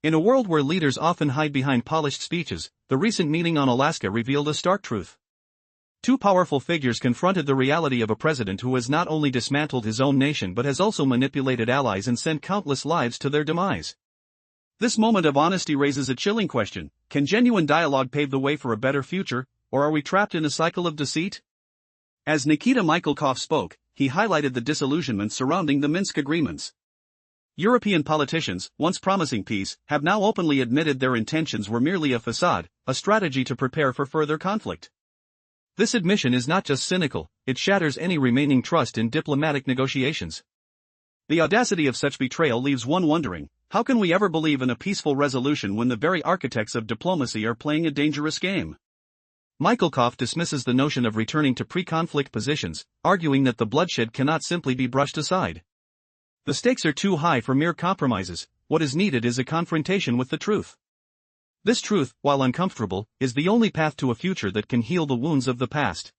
In a world where leaders often hide behind polished speeches, the recent meeting on Alaska revealed a stark truth. Two powerful figures confronted the reality of a president who has not only dismantled his own nation but has also manipulated allies and sent countless lives to their demise. This moment of honesty raises a chilling question: can genuine dialogue pave the way for a better future, or are we trapped in a cycle of deceit? As Nikita Mikhalkov spoke, he highlighted the disillusionment surrounding the Minsk agreements. European politicians, once promising peace, have now openly admitted their intentions were merely a facade, a strategy to prepare for further conflict. This admission is not just cynical, it shatters any remaining trust in diplomatic negotiations. The audacity of such betrayal leaves one wondering, how can we ever believe in a peaceful resolution when the very architects of diplomacy are playing a dangerous game? Mikhalkov dismisses the notion of returning to pre-conflict positions, arguing that the bloodshed cannot simply be brushed aside. The stakes are too high for mere compromises. What is needed is a confrontation with the truth. This truth, while uncomfortable, is the only path to a future that can heal the wounds of the past.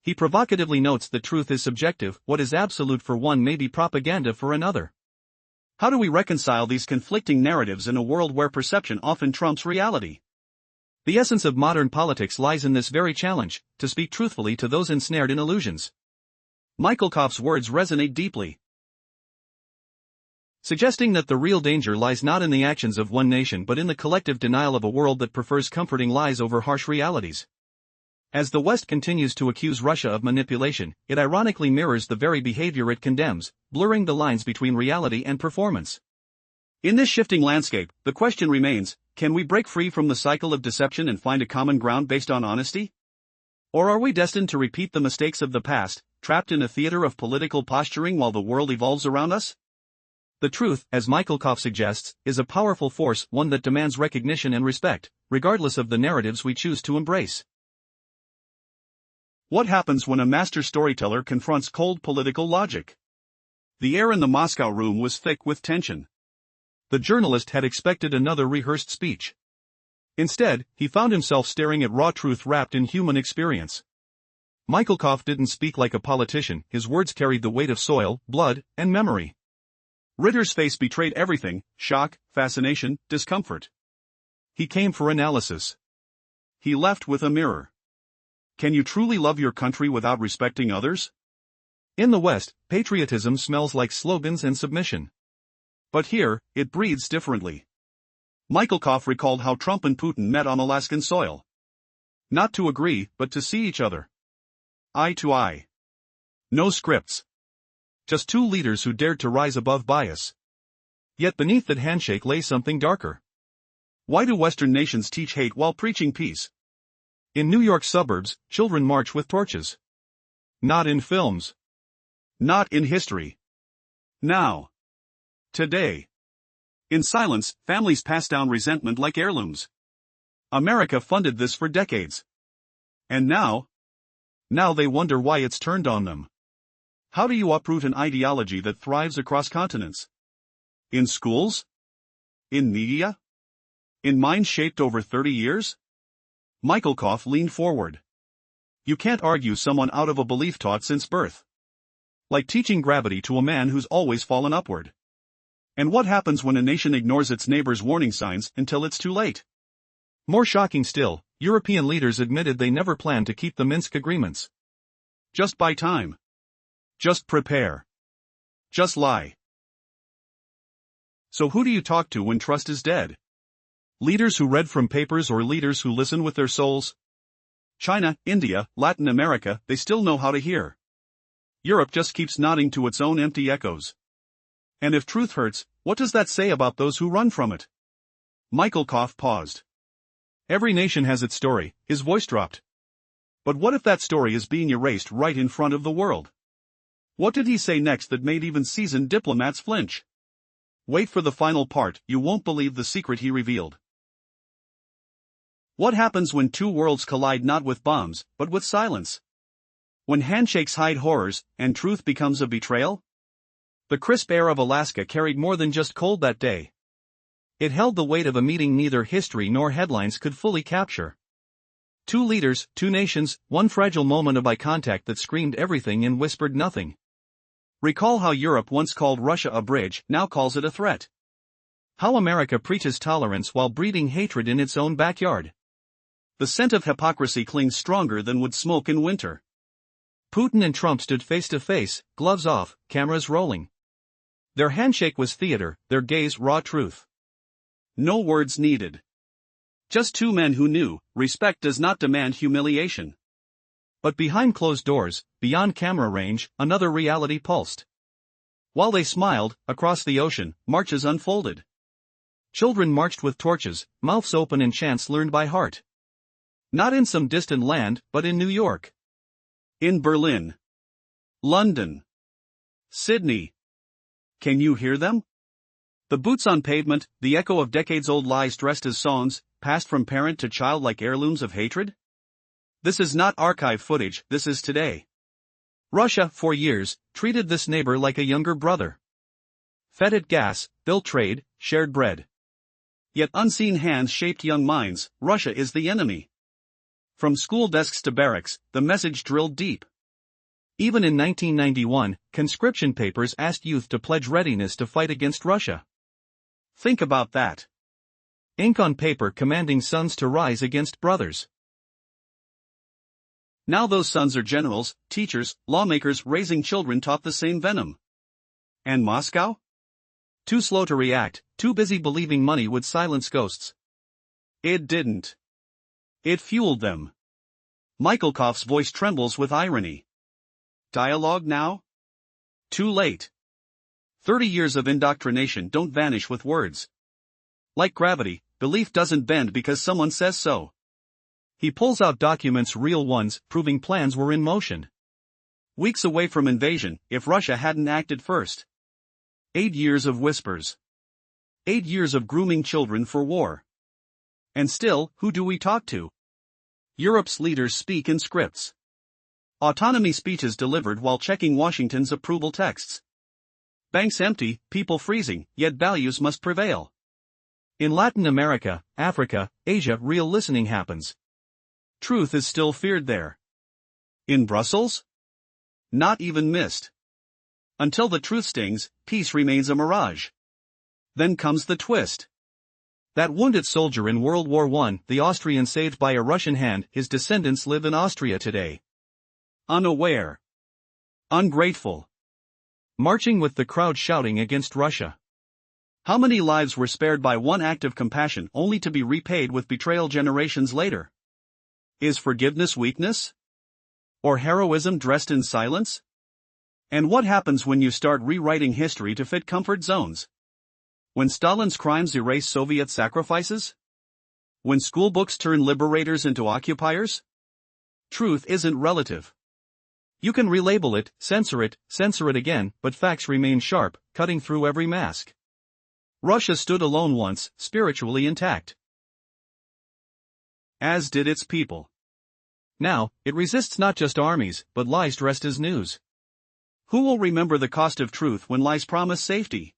He provocatively notes that truth is subjective, what is absolute for one may be propaganda for another. How do we reconcile these conflicting narratives in a world where perception often trumps reality? The essence of modern politics lies in this very challenge, to speak truthfully to those ensnared in illusions. Mikhalkov's words resonate deeply, suggesting that the real danger lies not in the actions of one nation but in the collective denial of a world that prefers comforting lies over harsh realities. As the West continues to accuse Russia of manipulation, it ironically mirrors the very behavior it condemns, blurring the lines between reality and performance. In this shifting landscape, the question remains, can we break free from the cycle of deception and find a common ground based on honesty? Or are we destined to repeat the mistakes of the past, trapped in a theater of political posturing while the world evolves around us? The truth, as Mikhalkov suggests, is a powerful force, one that demands recognition and respect, regardless of the narratives we choose to embrace. What happens when a master storyteller confronts cold political logic? The air in the Moscow room was thick with tension. The journalist had expected another rehearsed speech. Instead, he found himself staring at raw truth wrapped in human experience. Mikhalkov didn't speak like a politician, his words carried the weight of soil, blood, and memory. Ritter's face betrayed everything: shock, fascination, discomfort. He came for analysis. He left with a mirror. Can you truly love your country without respecting others? In the West, patriotism smells like slogans and submission. But here, it breathes differently. Mikhalkov recalled how Trump and Putin met on Alaskan soil. Not to agree, but to see each other. Eye to eye. No scripts. Just two leaders who dared to rise above bias. Yet beneath that handshake lay something darker. Why do Western nations teach hate while preaching peace? In New York suburbs, children march with torches. Not in films. Not in history. Now. Today. In silence, families pass down resentment like heirlooms. America funded this for decades. And now they wonder why it's turned on them. How do you uproot an ideology that thrives across continents? In schools? In media? In minds shaped over 30 years? Mikhalkov leaned forward. You can't argue someone out of a belief taught since birth. Like teaching gravity to a man who's always fallen upward. And what happens when a nation ignores its neighbor's warning signs until it's too late? More shocking still, European leaders admitted they never planned to keep the Minsk agreements. Just buy time. Just prepare. Just lie. So who do you talk to when trust is dead? Leaders who read from papers or leaders who listen with their souls? China, India, Latin America, they still know how to hear. Europe just keeps nodding to its own empty echoes. And if truth hurts, what does that say about those who run from it? Mikhalkov paused. Every nation has its story, his voice dropped. But what if that story is being erased right in front of the world? What did he say next that made even seasoned diplomats flinch? Wait for the final part, you won't believe the secret he revealed. What happens when two worlds collide not with bombs, but with silence? When handshakes hide horrors, and truth becomes a betrayal? The crisp air of Alaska carried more than just cold that day. It held the weight of a meeting neither history nor headlines could fully capture. Two leaders, two nations, one fragile moment of eye contact that screamed everything and whispered nothing. Recall how Europe once called Russia a bridge, now calls it a threat. How America preaches tolerance while breeding hatred in its own backyard. The scent of hypocrisy clings stronger than wood smoke in winter. Putin and Trump stood face to face, gloves off, cameras rolling. Their handshake was theater, their gaze raw truth. No words needed. Just two men who knew, respect does not demand humiliation. But behind closed doors, beyond camera range, another reality pulsed. While they smiled, across the ocean, marches unfolded. Children marched with torches, mouths open and chants learned by heart. Not in some distant land, but in New York. In Berlin. London. Sydney. Can you hear them? The boots on pavement, the echo of decades-old lies dressed as songs, passed from parent to child like heirlooms of hatred? This is not archive footage, this is today. Russia, for years, treated this neighbor like a younger brother. Fed it gas, built trade, shared bread. Yet unseen hands shaped young minds, Russia is the enemy. From school desks to barracks, the message drilled deep. Even in 1991, conscription papers asked youth to pledge readiness to fight against Russia. Think about that. Ink on paper commanding sons to rise against brothers. Now those sons are generals, teachers, lawmakers raising children taught the same venom. And Moscow? Too slow to react, too busy believing money would silence ghosts. It didn't. It fueled them. Michaelkov's voice trembles with irony. Dialogue now? Too late. 30 years of indoctrination don't vanish with words. Like gravity, belief doesn't bend because someone says so. He pulls out documents, real ones, proving plans were in motion. Weeks away from invasion, if Russia hadn't acted first. 8 years of whispers. 8 years of grooming children for war. And still, who do we talk to? Europe's leaders speak in scripts. Autonomy speeches delivered while checking Washington's approval texts. Banks empty, people freezing, yet values must prevail. In Latin America, Africa, Asia, real listening happens. Truth is still feared there. In Brussels? Not even missed. Until the truth stings, peace remains a mirage. Then comes the twist. That wounded soldier in World War I, the Austrian saved by a Russian hand, his descendants live in Austria today. Unaware. Ungrateful. Marching with the crowd shouting against Russia. How many lives were spared by one act of compassion only to be repaid with betrayal generations later? Is forgiveness weakness? Or heroism dressed in silence? And what happens when you start rewriting history to fit comfort zones? When Stalin's crimes erase Soviet sacrifices? When schoolbooks turn liberators into occupiers? Truth isn't relative. You can relabel it, censor it again, but facts remain sharp, cutting through every mask. Russia stood alone once, spiritually intact. As did its people. Now, it resists not just armies, but lies dressed as news. Who will remember the cost of truth when lies promise safety?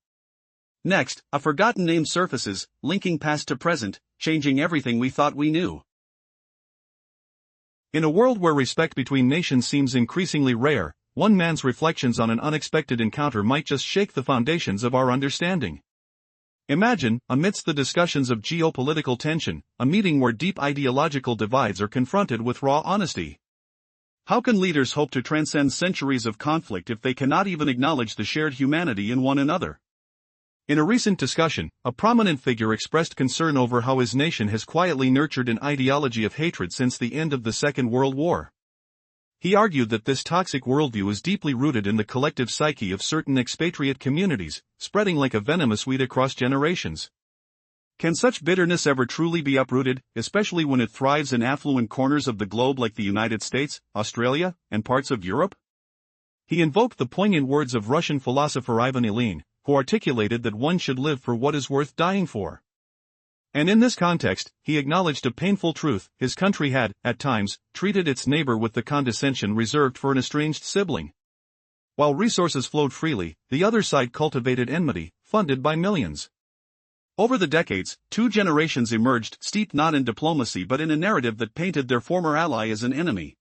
Next, a forgotten name surfaces, linking past to present, changing everything we thought we knew. In a world where respect between nations seems increasingly rare, one man's reflections on an unexpected encounter might just shake the foundations of our understanding. Imagine, amidst the discussions of geopolitical tension, a meeting where deep ideological divides are confronted with raw honesty. How can leaders hope to transcend centuries of conflict if they cannot even acknowledge the shared humanity in one another? In a recent discussion, a prominent figure expressed concern over how his nation has quietly nurtured an ideology of hatred since the end of the Second World War. He argued that this toxic worldview is deeply rooted in the collective psyche of certain expatriate communities, spreading like a venomous weed across generations. Can such bitterness ever truly be uprooted, especially when it thrives in affluent corners of the globe like the United States, Australia, and parts of Europe? He invoked the poignant words of Russian philosopher Ivan Ilyin, who articulated that one should live for what is worth dying for. And in this context, he acknowledged a painful truth: his country had, at times, treated its neighbor with the condescension reserved for an estranged sibling. While resources flowed freely, the other side cultivated enmity, funded by millions. Over the decades, two generations emerged, steeped not in diplomacy but in a narrative that painted their former ally as an enemy.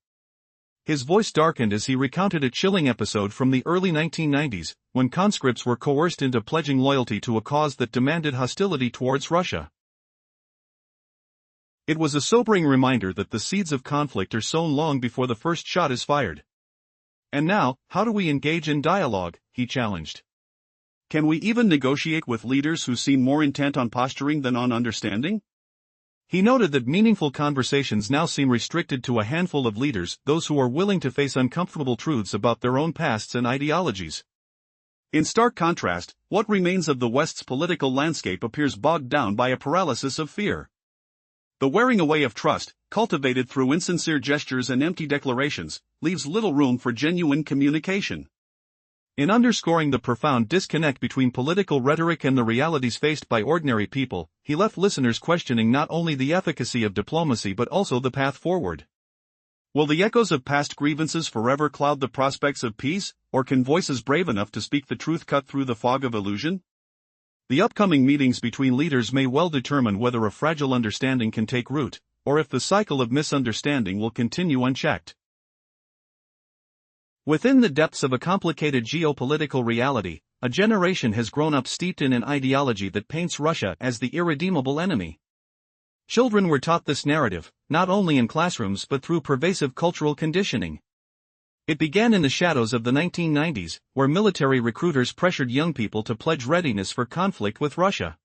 His voice darkened as he recounted a chilling episode from the early 1990s, when conscripts were coerced into pledging loyalty to a cause that demanded hostility towards Russia. It was a sobering reminder that the seeds of conflict are sown long before the first shot is fired. And now, how do we engage in dialogue? He challenged. Can we even negotiate with leaders who seem more intent on posturing than on understanding? He noted that meaningful conversations now seem restricted to a handful of leaders, those who are willing to face uncomfortable truths about their own pasts and ideologies. In stark contrast, what remains of the West's political landscape appears bogged down by a paralysis of fear. The wearing away of trust, cultivated through insincere gestures and empty declarations, leaves little room for genuine communication. In underscoring the profound disconnect between political rhetoric and the realities faced by ordinary people, he left listeners questioning not only the efficacy of diplomacy but also the path forward. Will the echoes of past grievances forever cloud the prospects of peace, or can voices brave enough to speak the truth cut through the fog of illusion? The upcoming meetings between leaders may well determine whether a fragile understanding can take root, or if the cycle of misunderstanding will continue unchecked. Within the depths of a complicated geopolitical reality, a generation has grown up steeped in an ideology that paints Russia as the irredeemable enemy. Children were taught this narrative, not only in classrooms but through pervasive cultural conditioning. It began in the shadows of the 1990s, where military recruiters pressured young people to pledge readiness for conflict with Russia.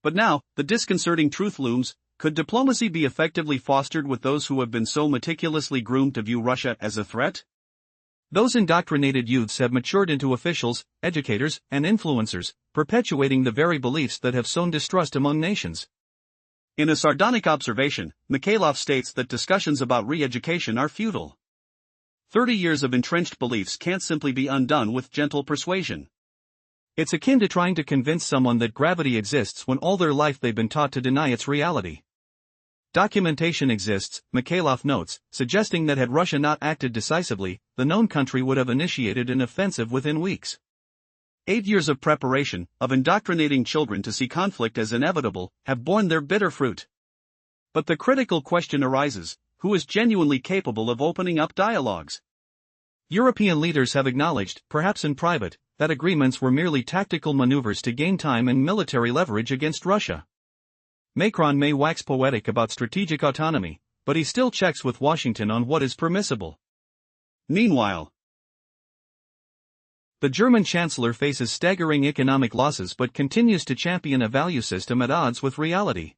But now, the disconcerting truth looms: could diplomacy be effectively fostered with those who have been so meticulously groomed to view Russia as a threat? Those indoctrinated youths have matured into officials, educators, and influencers, perpetuating the very beliefs that have sown distrust among nations. In a sardonic observation, Mikhailov states that discussions about re-education are futile. 30 years of entrenched beliefs can't simply be undone with gentle persuasion. It's akin to trying to convince someone that gravity exists when all their life they've been taught to deny its reality. Documentation exists, Mikhailov notes, suggesting that had Russia not acted decisively, the known country would have initiated an offensive within weeks. 8 years of preparation, of indoctrinating children to see conflict as inevitable, have borne their bitter fruit. But the critical question arises: who is genuinely capable of opening up dialogues? European leaders have acknowledged, perhaps in private, that agreements were merely tactical maneuvers to gain time and military leverage against Russia. Macron may wax poetic about strategic autonomy, but he still checks with Washington on what is permissible. Meanwhile, the German Chancellor faces staggering economic losses but continues to champion a value system at odds with reality.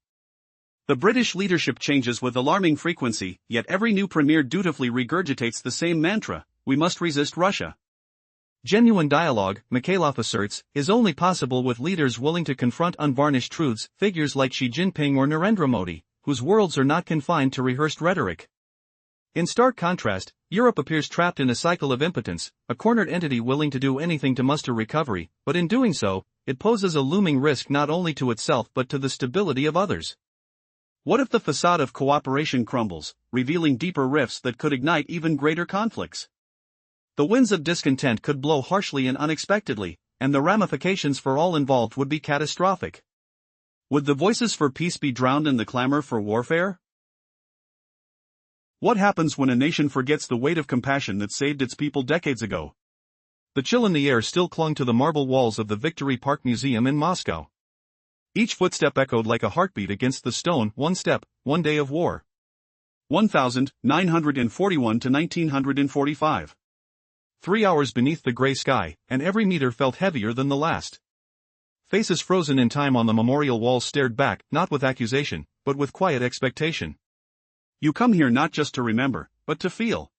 The British leadership changes with alarming frequency, yet every new premier dutifully regurgitates the same mantra: we must resist Russia. Genuine dialogue, Mikhailov asserts, is only possible with leaders willing to confront unvarnished truths, figures like Xi Jinping or Narendra Modi, whose worlds are not confined to rehearsed rhetoric. In stark contrast, Europe appears trapped in a cycle of impotence, a cornered entity willing to do anything to muster recovery, but in doing so, it poses a looming risk not only to itself but to the stability of others. What if the facade of cooperation crumbles, revealing deeper rifts that could ignite even greater conflicts? The winds of discontent could blow harshly and unexpectedly, and the ramifications for all involved would be catastrophic. Would the voices for peace be drowned in the clamor for warfare? What happens when a nation forgets the weight of compassion that saved its people decades ago? The chill in the air still clung to the marble walls of the Victory Park Museum in Moscow. Each footstep echoed like a heartbeat against the stone: one step, one day of war. 1941 to 1945. 3 hours beneath the gray sky, and every meter felt heavier than the last. Faces frozen in time on the memorial walls stared back, not with accusation, but with quiet expectation. You come here not just to remember, but to feel.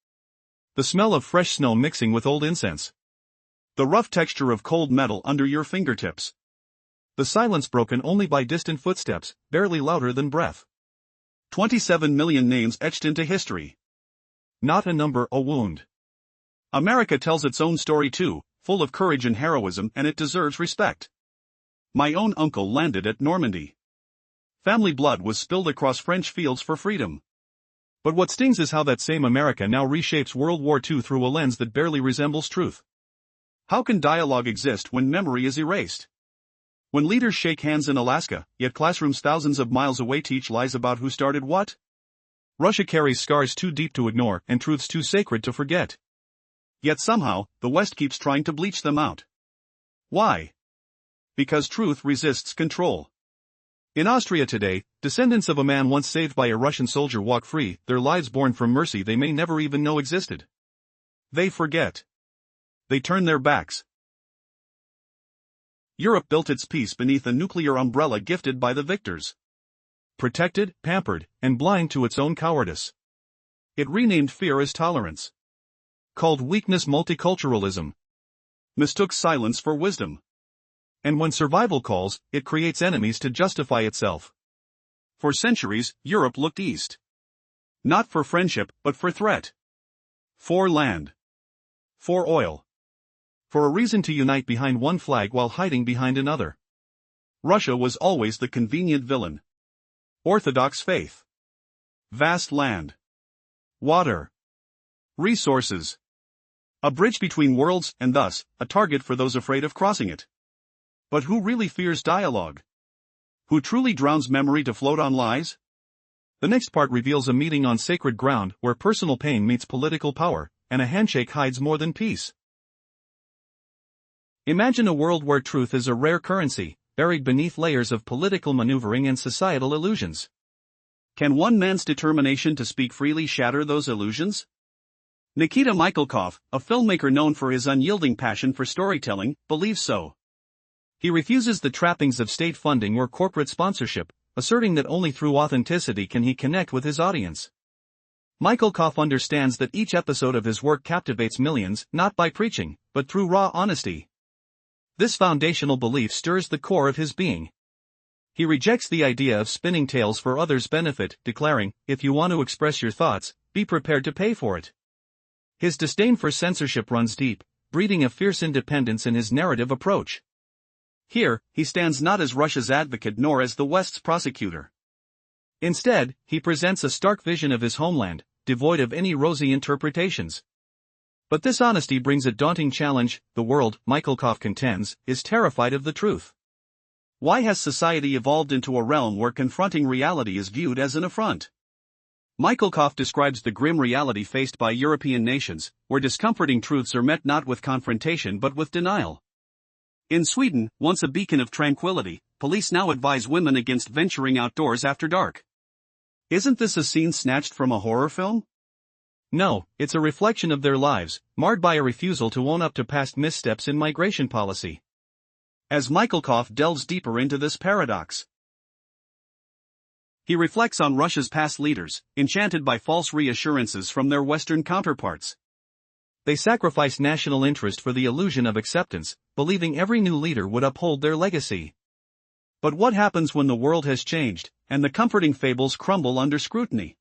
The smell of fresh snow mixing with old incense. The rough texture of cold metal under your fingertips. The silence broken only by distant footsteps, barely louder than breath. 27 million names etched into history. Not a number, a wound. America tells its own story too, full of courage and heroism, and it deserves respect. My own uncle landed at Normandy. Family blood was spilled across French fields for freedom. But what stings is how that same America now reshapes World War II through a lens that barely resembles truth. How can dialogue exist when memory is erased? When leaders shake hands in Alaska, yet classrooms thousands of miles away teach lies about who started what? Russia carries scars too deep to ignore and truths too sacred to forget. Yet somehow, the West keeps trying to bleach them out. Why? Because truth resists control. In Austria today, descendants of a man once saved by a Russian soldier walk free, their lives born from mercy they may never even know existed. They forget. They turn their backs. Europe built its peace beneath a nuclear umbrella gifted by the victors. Protected, pampered, and blind to its own cowardice. It renamed fear as tolerance. Called weakness multiculturalism. Mistook silence for wisdom. And when survival calls, it creates enemies to justify itself. For centuries, Europe looked east. Not for friendship, but for threat. For land. For oil. For a reason to unite behind one flag while hiding behind another. Russia was always the convenient villain. Orthodox faith. Vast land. Water. Resources. A bridge between worlds and thus, a target for those afraid of crossing it. But who really fears dialogue? Who truly drowns memory to float on lies? The next part reveals a meeting on sacred ground where personal pain meets political power, and a handshake hides more than peace. Imagine a world where truth is a rare currency, buried beneath layers of political maneuvering and societal illusions. Can one man's determination to speak freely shatter those illusions? Nikita Mikhalkov, a filmmaker known for his unyielding passion for storytelling, believes so. He refuses the trappings of state funding or corporate sponsorship, asserting that only through authenticity can he connect with his audience. Mikhalkov understands that each episode of his work captivates millions, not by preaching, but through raw honesty. This foundational belief stirs the core of his being. He rejects the idea of spinning tales for others' benefit, declaring, if you want to express your thoughts, be prepared to pay for it. His disdain for censorship runs deep, breeding a fierce independence in his narrative approach. Here, he stands not as Russia's advocate nor as the West's prosecutor. Instead, he presents a stark vision of his homeland, devoid of any rosy interpretations. But this honesty brings a daunting challenge. The world, Mikhalkov contends, is terrified of the truth. Why has society evolved into a realm where confronting reality is viewed as an affront? Mikhalkov describes the grim reality faced by European nations, where discomforting truths are met not with confrontation but with denial. In Sweden, once a beacon of tranquility, police now advise women against venturing outdoors after dark. Isn't this a scene snatched from a horror film? No, it's a reflection of their lives, marred by a refusal to own up to past missteps in migration policy. As Mikhalkov delves deeper into this paradox, he reflects on Russia's past leaders, enchanted by false reassurances from their Western counterparts. They sacrificed national interest for the illusion of acceptance, believing every new leader would uphold their legacy. But what happens when the world has changed, and the comforting fables crumble under scrutiny?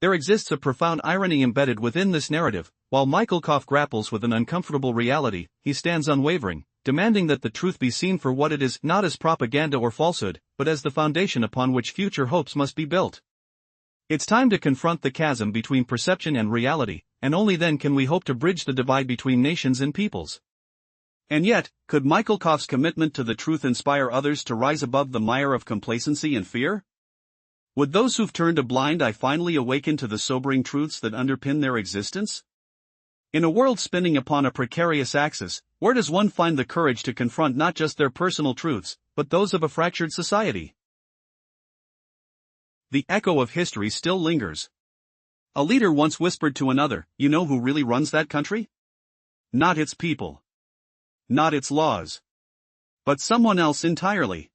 There exists a profound irony embedded within this narrative. While Mikhalkov grapples with an uncomfortable reality, he stands unwavering, demanding that the truth be seen for what it is, not as propaganda or falsehood, but as the foundation upon which future hopes must be built. It's time to confront the chasm between perception and reality, and only then can we hope to bridge the divide between nations and peoples. And yet, could Mikhalkov's commitment to the truth inspire others to rise above the mire of complacency and fear? Would those who've turned a blind eye finally awaken to the sobering truths that underpin their existence? In a world spinning upon a precarious axis, where does one find the courage to confront not just their personal truths, but those of a fractured society? The echo of history still lingers. A leader once whispered to another, "You know who really runs that country? Not its people. Not its laws. But someone else entirely."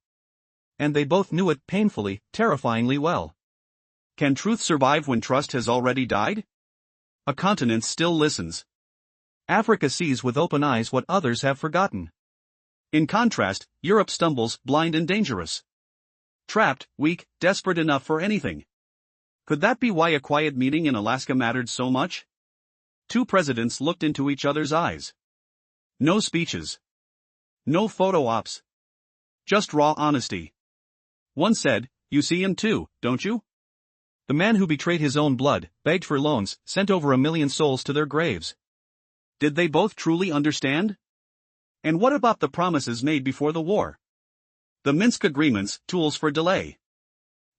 And they both knew it painfully, terrifyingly well. Can truth survive when trust has already died? A continent still listens. Africa sees with open eyes what others have forgotten. In contrast, Europe stumbles, blind and dangerous. Trapped, weak, desperate enough for anything. Could that be why a quiet meeting in Alaska mattered so much? Two presidents looked into each other's eyes. No speeches. No photo ops. Just raw honesty. One said, "You see him too, don't you? The man who betrayed his own blood, begged for loans, sent over 1 million souls to their graves." Did they both truly understand? And what about the promises made before the war? The Minsk agreements, tools for delay.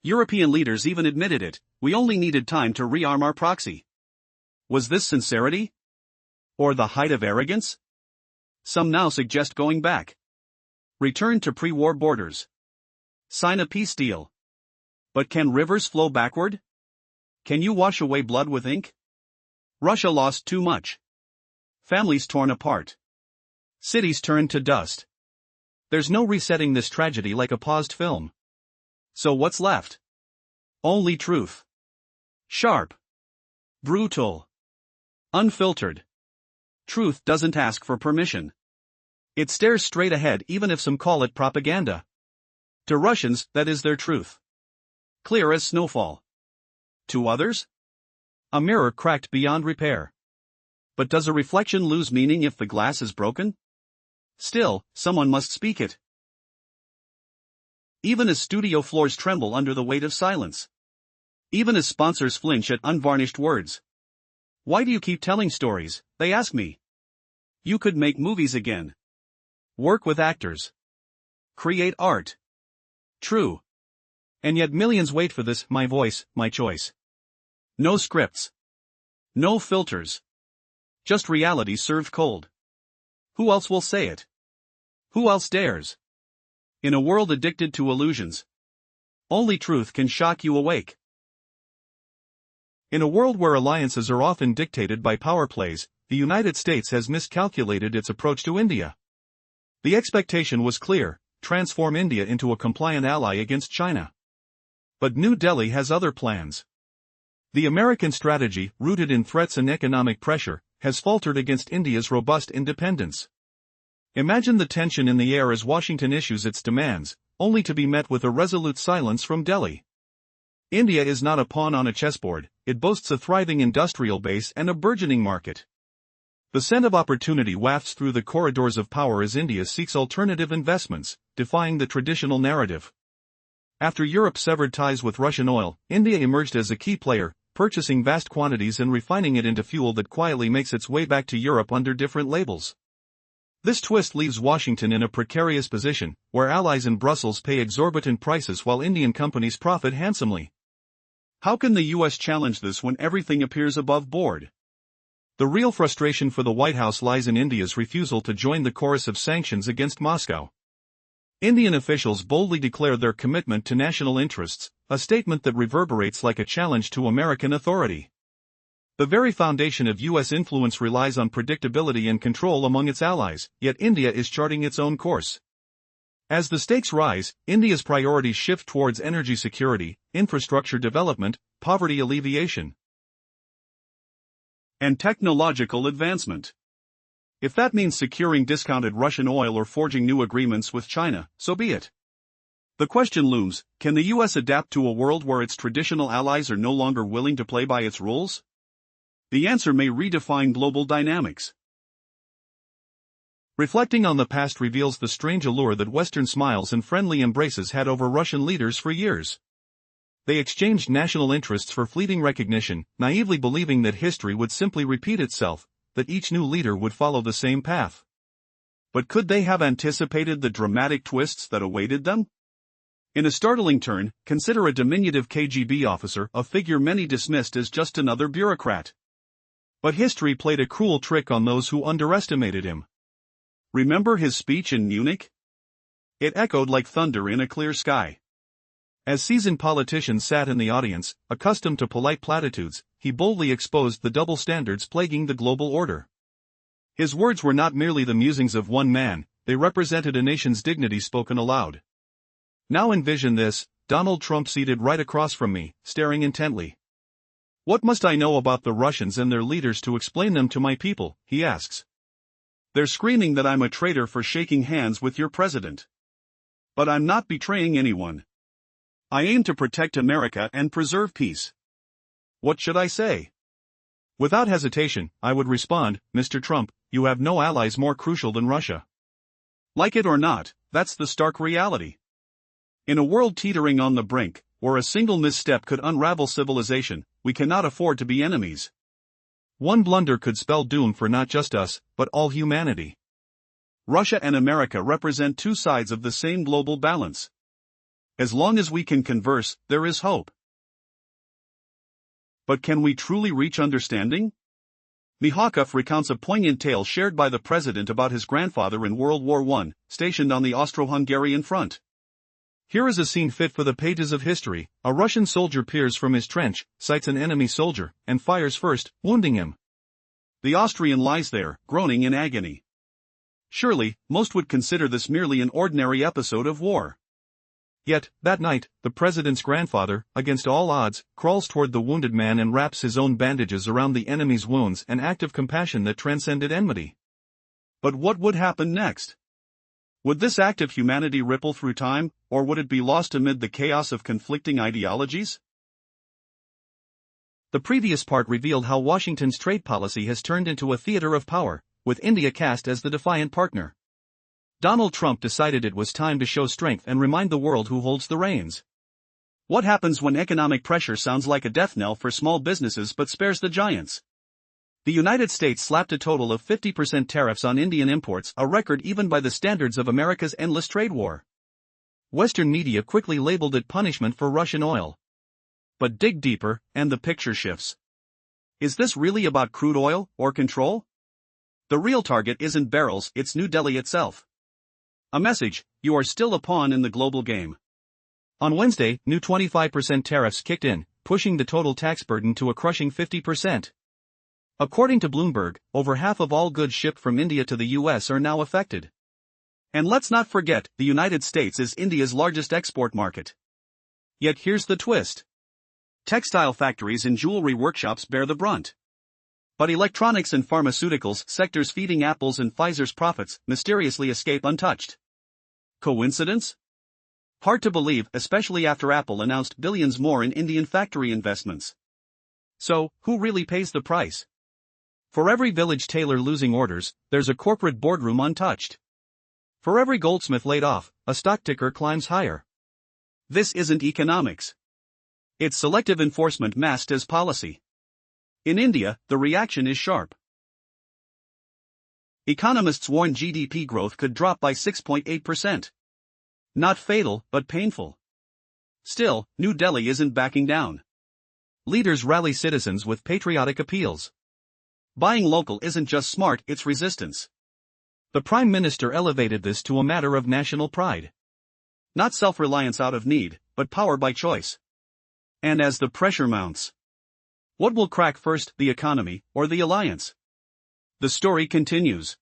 European leaders even admitted it, we only needed time to rearm our proxy. Was this sincerity? Or the height of arrogance? Some now suggest going back. Return to pre-war borders. Sign a peace deal. But can rivers flow backward? Can you wash away blood with ink? Russia lost too much. Families torn apart. Cities turned to dust. There's no resetting this tragedy like a paused film. So what's left? Only truth. Sharp. Brutal. Unfiltered. Truth doesn't ask for permission. It stares straight ahead even if some call it propaganda. To Russians, that is their truth. Clear as snowfall. To others? A mirror cracked beyond repair. But does a reflection lose meaning if the glass is broken? Still, someone must speak it. Even as studio floors tremble under the weight of silence. Even as sponsors flinch at unvarnished words. Why do you keep telling stories, they ask me. You could make movies again. Work with actors. Create art. True. And yet millions wait for this, my voice, my choice. No scripts. No filters. Just reality served cold. Who else will say it? Who else dares? In a world addicted to illusions, only truth can shock you awake. In a world where alliances are often dictated by power plays, the United States has miscalculated its approach to India. The expectation was clear: transform India into a compliant ally against China. But New Delhi has other plans. The American strategy, rooted in threats and economic pressure, has faltered against India's robust independence. Imagine the tension in the air as Washington issues its demands, only to be met with a resolute silence from Delhi. India is not a pawn on a chessboard, it boasts a thriving industrial base and a burgeoning market. The scent of opportunity wafts through the corridors of power as India seeks alternative investments, defying the traditional narrative. After Europe severed ties with Russian oil, India emerged as a key player, purchasing vast quantities and refining it into fuel that quietly makes its way back to Europe under different labels. This twist leaves Washington in a precarious position, where allies in Brussels pay exorbitant prices while Indian companies profit handsomely. How can the US challenge this when everything appears above board? The real frustration for the White House lies in India's refusal to join the chorus of sanctions against Moscow. Indian officials boldly declare their commitment to national interests, a statement that reverberates like a challenge to American authority. The very foundation of US influence relies on predictability and control among its allies, yet India is charting its own course. As the stakes rise, India's priorities shift towards energy security, infrastructure development, poverty alleviation, and technological advancement. If that means securing discounted Russian oil or forging new agreements with China, so be it. The question looms: can the US adapt to a world where its traditional allies are no longer willing to play by its rules? The answer may redefine global dynamics. Reflecting on the past reveals the strange allure that Western smiles and friendly embraces had over Russian leaders for years. They exchanged national interests for fleeting recognition, naively believing that history would simply repeat itself, that each new leader would follow the same path. But could they have anticipated the dramatic twists that awaited them? In a startling turn, consider a diminutive KGB officer, a figure many dismissed as just another bureaucrat. But history played a cruel trick on those who underestimated him. Remember his speech in Munich? It echoed like thunder in a clear sky. As seasoned politicians sat in the audience, accustomed to polite platitudes, he boldly exposed the double standards plaguing the global order. His words were not merely the musings of one man, they represented a nation's dignity spoken aloud. Now envision this: Donald Trump seated right across from me, staring intently. What must I know about the Russians and their leaders to explain them to my people, he asks. They're screaming that I'm a traitor for shaking hands with your president. But I'm not betraying anyone. I aim to protect America and preserve peace. What should I say? Without hesitation, I would respond, Mr. Trump, you have no allies more crucial than Russia. Like it or not, that's the stark reality. In a world teetering on the brink, where a single misstep could unravel civilization, we cannot afford to be enemies. One blunder could spell doom for not just us, but all humanity. Russia and America represent two sides of the same global balance. As long as we can converse, there is hope. But can we truly reach understanding? Mihalkov recounts a poignant tale shared by the president about his grandfather in World War I, stationed on the Austro-Hungarian front. Here is a scene fit for the pages of history. A Russian soldier peers from his trench, sights an enemy soldier, and fires first, wounding him. The Austrian lies there, groaning in agony. Surely, most would consider this merely an ordinary episode of war. Yet, that night, the president's grandfather, against all odds, crawls toward the wounded man and wraps his own bandages around the enemy's wounds, an act of compassion that transcended enmity. But what would happen next? Would this act of humanity ripple through time, or would it be lost amid the chaos of conflicting ideologies? The previous part revealed how Washington's trade policy has turned into a theater of power, with India cast as the defiant partner. Donald Trump decided it was time to show strength and remind the world who holds the reins. What happens when economic pressure sounds like a death knell for small businesses but spares the giants? The United States slapped a total of 50% tariffs on Indian imports, a record even by the standards of America's endless trade war. Western media quickly labeled it punishment for Russian oil. But dig deeper, and the picture shifts. Is this really about crude oil, or control? The real target isn't barrels, it's New Delhi itself. A message: you are still a pawn in the global game. On Wednesday, new 25% tariffs kicked in, pushing the total tax burden to a crushing 50%. According to Bloomberg, over half of all goods shipped from India to the US are now affected. And let's not forget, the United States is India's largest export market. Yet here's the twist. Textile factories and jewelry workshops bear the brunt. But electronics and pharmaceuticals, sectors feeding Apple's and Pfizer's profits, mysteriously escape untouched. Coincidence? Hard to believe, especially after Apple announced billions more in Indian factory investments. So, who really pays the price? For every village tailor losing orders, there's a corporate boardroom untouched. For every goldsmith laid off, a stock ticker climbs higher. This isn't economics. It's selective enforcement masked as policy. In India, the reaction is sharp. Economists warn GDP growth could drop by 6.8%. Not fatal, but painful. Still, New Delhi isn't backing down. Leaders rally citizens with patriotic appeals. Buying local isn't just smart, it's resistance. The Prime Minister elevated this to a matter of national pride. Not self-reliance out of need, but power by choice. And as the pressure mounts, what will crack first, the economy, or the alliance? The story continues.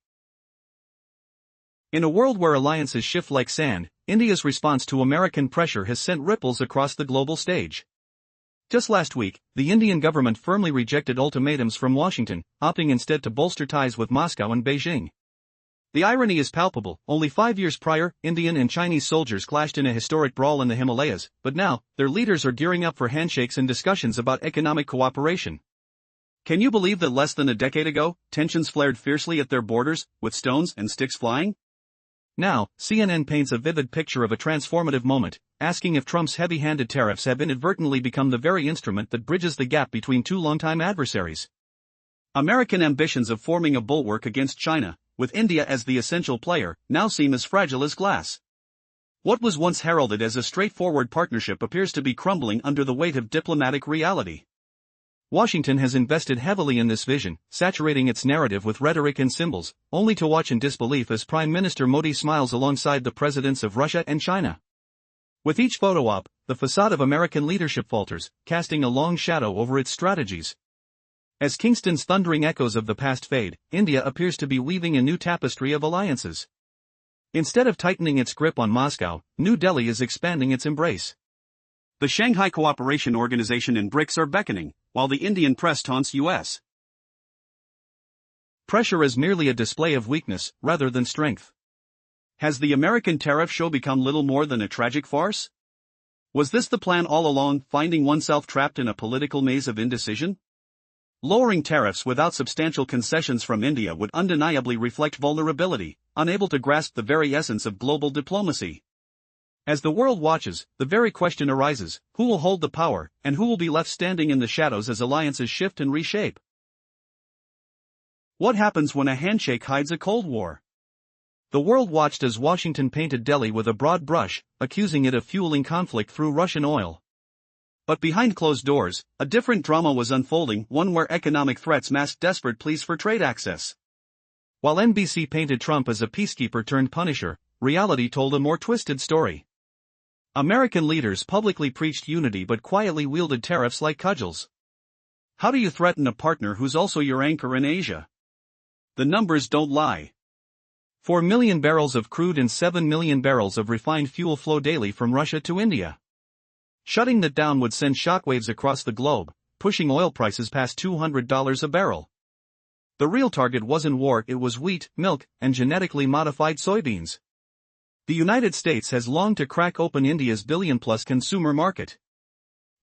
In a world where alliances shift like sand, India's response to American pressure has sent ripples across the global stage. Just last week, the Indian government firmly rejected ultimatums from Washington, opting instead to bolster ties with Moscow and Beijing. The irony is palpable. Only 5 years prior, Indian and Chinese soldiers clashed in a historic brawl in the Himalayas, but now, their leaders are gearing up for handshakes and discussions about economic cooperation. Can you believe that less than a decade ago, tensions flared fiercely at their borders, with stones and sticks flying? Now, CNN paints a vivid picture of a transformative moment, asking if Trump's heavy-handed tariffs have inadvertently become the very instrument that bridges the gap between two longtime adversaries. American ambitions of forming a bulwark against China, with India as the essential player, now seem as fragile as glass. What was once heralded as a straightforward partnership appears to be crumbling under the weight of diplomatic reality. Washington has invested heavily in this vision, saturating its narrative with rhetoric and symbols, only to watch in disbelief as Prime Minister Modi smiles alongside the presidents of Russia and China. With each photo op, the facade of American leadership falters, casting a long shadow over its strategies. As Kingston's thundering echoes of the past fade, India appears to be weaving a new tapestry of alliances. Instead of tightening its grip on Moscow, New Delhi is expanding its embrace. The Shanghai Cooperation Organization and BRICS are beckoning, while the Indian press taunts US. Pressure is merely a display of weakness, rather than strength. Has the American tariff show become little more than a tragic farce? Was this the plan all along, finding oneself trapped in a political maze of indecision? Lowering tariffs without substantial concessions from India would undeniably reflect vulnerability, unable to grasp the very essence of global diplomacy. As the world watches, the very question arises: who will hold the power, and who will be left standing in the shadows as alliances shift and reshape? What happens when a handshake hides a Cold War? The world watched as Washington painted Delhi with a broad brush, accusing it of fueling conflict through Russian oil. But behind closed doors, a different drama was unfolding, one where economic threats masked desperate pleas for trade access. While NBC painted Trump as a peacekeeper turned punisher, reality told a more twisted story. American leaders publicly preached unity but quietly wielded tariffs like cudgels. How do you threaten a partner who's also your anchor in Asia? The numbers don't lie. 4 million barrels of crude and 7 million barrels of refined fuel flow daily from Russia to India. Shutting that down would send shockwaves across the globe, pushing oil prices past $200 a barrel. The real target wasn't war, it was wheat, milk, and genetically modified soybeans. The United States has longed to crack open India's billion-plus consumer market.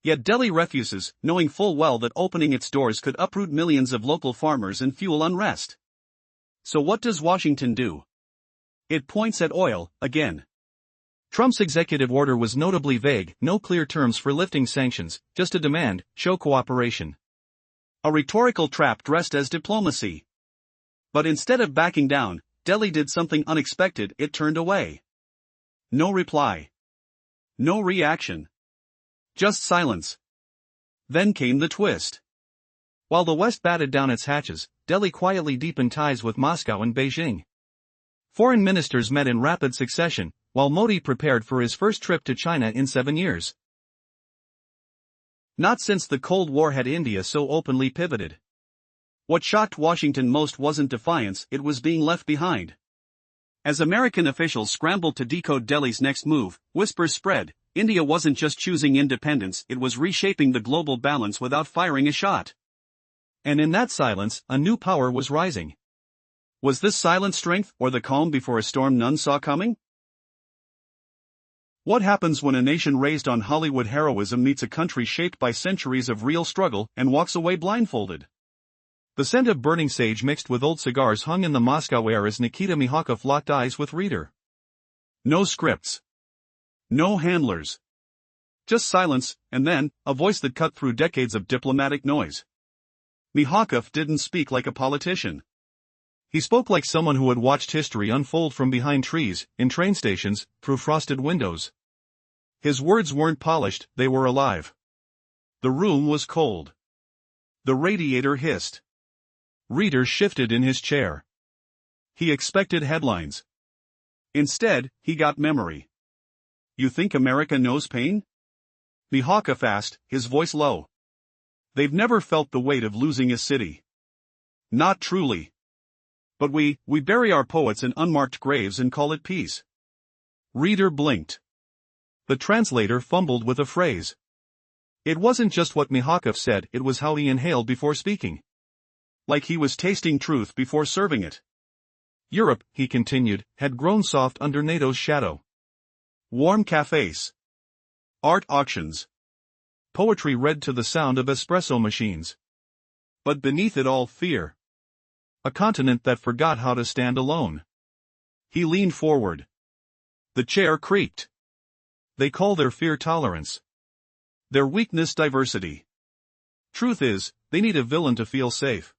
Yet Delhi refuses, knowing full well that opening its doors could uproot millions of local farmers and fuel unrest. So what does Washington do? It points at oil, again. Trump's executive order was notably vague, no clear terms for lifting sanctions, just a demand, show cooperation. A rhetorical trap dressed as diplomacy. But instead of backing down, Delhi did something unexpected, it turned away. No reply. No reaction. Just silence. Then came the twist. While the West batted down its hatches, Delhi quietly deepened ties with Moscow and Beijing. Foreign ministers met in rapid succession, while Modi prepared for his first trip to China in 7 years. Not since the Cold War had India so openly pivoted. What shocked Washington most wasn't defiance, it was being left behind. As American officials scrambled to decode Delhi's next move, whispers spread, India wasn't just choosing independence, it was reshaping the global balance without firing a shot. And in that silence, a new power was rising. Was this silent strength, or the calm before a storm none saw coming? What happens when a nation raised on Hollywood heroism meets a country shaped by centuries of real struggle and walks away blindfolded? The scent of burning sage mixed with old cigars hung in the Moscow air as Nikita Mihalkov locked eyes with Reader. No scripts. No handlers. Just silence, and then, a voice that cut through decades of diplomatic noise. Mihalkov didn't speak like a politician. He spoke like someone who had watched history unfold from behind trees, in train stations, through frosted windows. His words weren't polished, they were alive. The room was cold. The radiator hissed. Reader shifted in his chair. He expected headlines. Instead, he got memory. You think America knows pain? Mihalkov asked, his voice low. They've never felt the weight of losing a city. Not truly. But we bury our poets in unmarked graves and call it peace. Reader blinked. The translator fumbled with a phrase. It wasn't just what Mihalkov said, it was how he inhaled before speaking. Like he was tasting truth before serving it. Europe, he continued, had grown soft under NATO's shadow. Warm cafes. Art auctions. Poetry read to the sound of espresso machines. But beneath it all, fear. A continent that forgot how to stand alone. He leaned forward. The chair creaked. They call their fear tolerance. Their weakness diversity. Truth is, they need a villain to feel safe.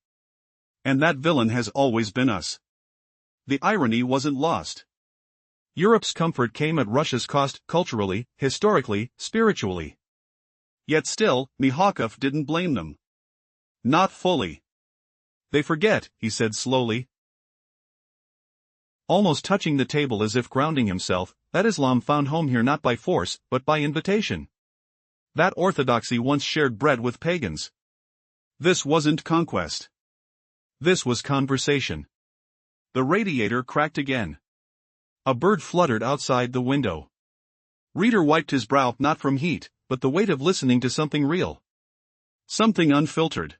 And that villain has always been us. The irony wasn't lost. Europe's comfort came at Russia's cost, culturally, historically, spiritually. Yet still, Mihalkov didn't blame them. Not fully. They forget, he said slowly, almost touching the table as if grounding himself, that Islam found home here not by force, but by invitation. That orthodoxy once shared bread with pagans. This wasn't conquest. This was conversation. The radiator cracked again. A bird fluttered outside the window. Reader wiped his brow, not from heat, but the weight of listening to something real. Something unfiltered.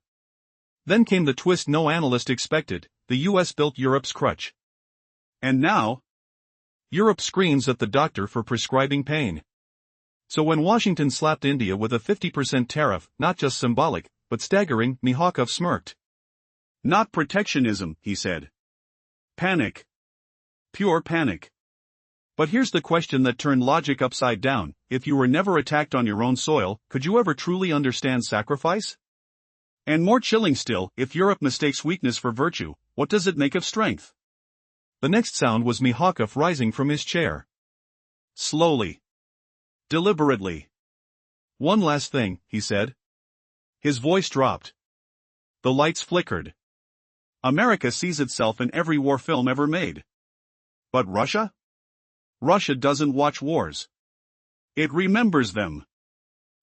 Then came the twist no analyst expected, the US built Europe's crutch. And now, Europe screams at the doctor for prescribing pain. So when Washington slapped India with a 50% tariff, not just symbolic, but staggering, Mihalkov smirked. Not protectionism, he said. Panic. Pure panic. But here's the question that turned logic upside down, if you were never attacked on your own soil, could you ever truly understand sacrifice? And more chilling still, if Europe mistakes weakness for virtue, what does it make of strength? The next sound was Mihakov rising from his chair. Slowly. Deliberately. One last thing, he said. His voice dropped. The lights flickered. America sees itself in every war film ever made. But Russia? Russia doesn't watch wars. It remembers them.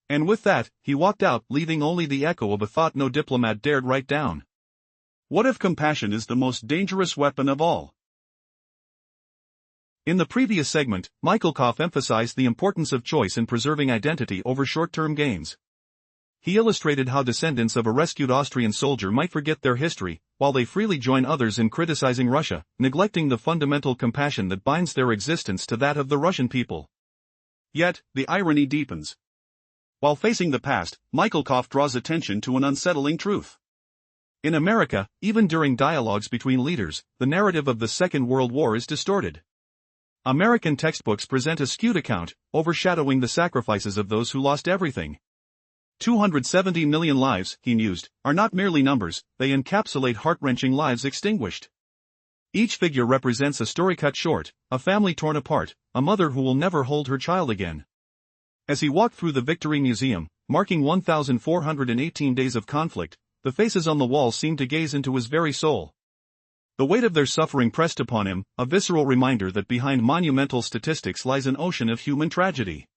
And with that, he walked out, leaving only the echo of a thought no diplomat dared write down. What if compassion is the most dangerous weapon of all? In the previous segment, Michalkov emphasized the importance of choice in preserving identity over short-term gains. He illustrated how descendants of a rescued Austrian soldier might forget their history, while they freely join others in criticizing Russia, neglecting the fundamental compassion that binds their existence to that of the Russian people. Yet, the irony deepens. While facing the past, Michalkov draws attention to an unsettling truth. In America, even during dialogues between leaders, the narrative of the Second World War is distorted. American textbooks present a skewed account, overshadowing the sacrifices of those who lost everything. 270 million lives, he mused, are not merely numbers, they encapsulate heart-wrenching lives extinguished. Each figure represents a story cut short, a family torn apart, a mother who will never hold her child again. As he walked through the Victory Museum, marking 1,418 days of conflict, the faces on the wall seemed to gaze into his very soul. The weight of their suffering pressed upon him, a visceral reminder that behind monumental statistics lies an ocean of human tragedy.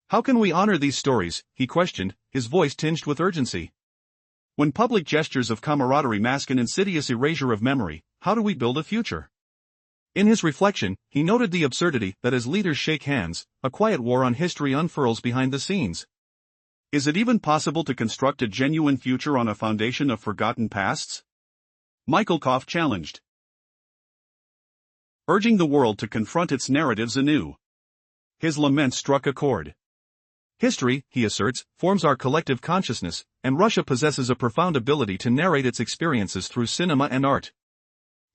How can we honor these stories, he questioned, his voice tinged with urgency. When public gestures of camaraderie mask an insidious erasure of memory, how do we build a future? In his reflection, he noted the absurdity that as leaders shake hands, a quiet war on history unfurls behind the scenes. Is it even possible to construct a genuine future on a foundation of forgotten pasts? Michalkov challenged, urging the world to confront its narratives anew. His lament struck a chord. History, he asserts, forms our collective consciousness, and Russia possesses a profound ability to narrate its experiences through cinema and art.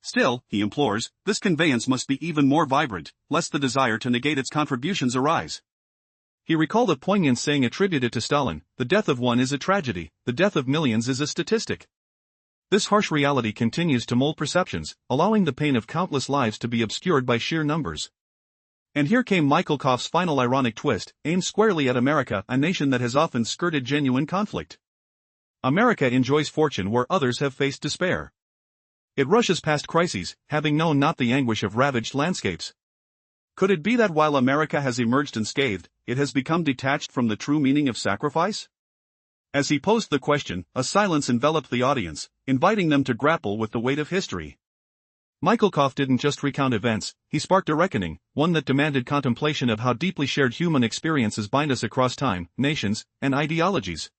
Still, he implores, this conveyance must be even more vibrant, lest the desire to negate its contributions arise. He recalled a poignant saying attributed to Stalin, the death of one is a tragedy, the death of millions is a statistic. This harsh reality continues to mold perceptions, allowing the pain of countless lives to be obscured by sheer numbers. And here came Michalkov's final ironic twist, aimed squarely at America, a nation that has often skirted genuine conflict. America enjoys fortune where others have faced despair. It rushes past crises, having known not the anguish of ravaged landscapes. Could it be that while America has emerged unscathed, it has become detached from the true meaning of sacrifice? As he posed the question, a silence enveloped the audience, inviting them to grapple with the weight of history. Michalkov didn't just recount events, he sparked a reckoning, one that demanded contemplation of how deeply shared human experiences bind us across time, nations, and ideologies.